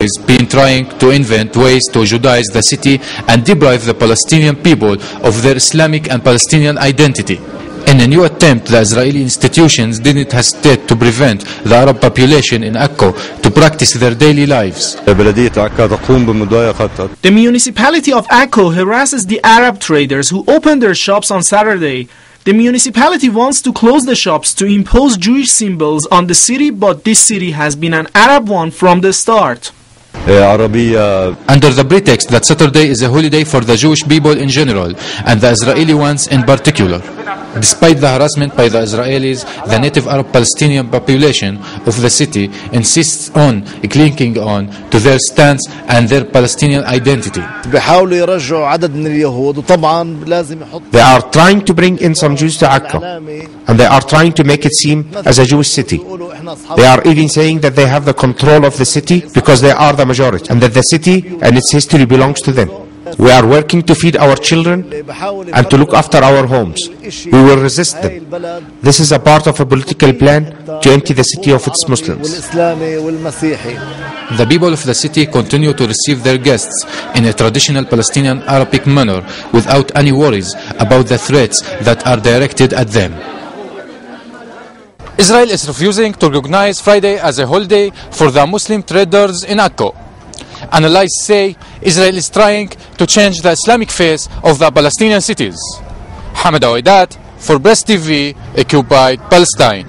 is been trying to invent ways to Judaize the city and deprive the Palestinian people of their Islamic and Palestinian identity. In a new attempt, the Israeli institutions didn't hesitate to prevent the Arab population in Akko to practice their daily lives. The municipality of Akko harasses the Arab traders who open their shops on Saturday. The municipality wants to close the shops to impose Jewish symbols on the city, but this city has been an Arab one from the start. Under the pretext that Saturday is a holiday for the Jewish people in general and the Israeli ones in particular. Despite the harassment by the Israelis, the native Arab Palestinian population of the city insists on clinging on to their stance and their Palestinian identity. They are trying to bring in some Jews to Akko, and they are trying to make it seem as a Jewish city. They are even saying that they have the control of the city because they are the majority, and that the city and its history belongs to them. We are working to feed our children and to look after our homes. We will resist them. This is a part of a political plan to empty the city of its Muslims. The people of the city continue to receive their guests in a traditional Palestinian Arabic manner without any worries about the threats that are directed at them. Israel is refusing to recognize Friday as a holiday for the Muslim traders in Akko. Analysts say Israel is trying to change the Islamic face of the Palestinian cities. Hamad Awaidat for PressTV, occupied Palestine.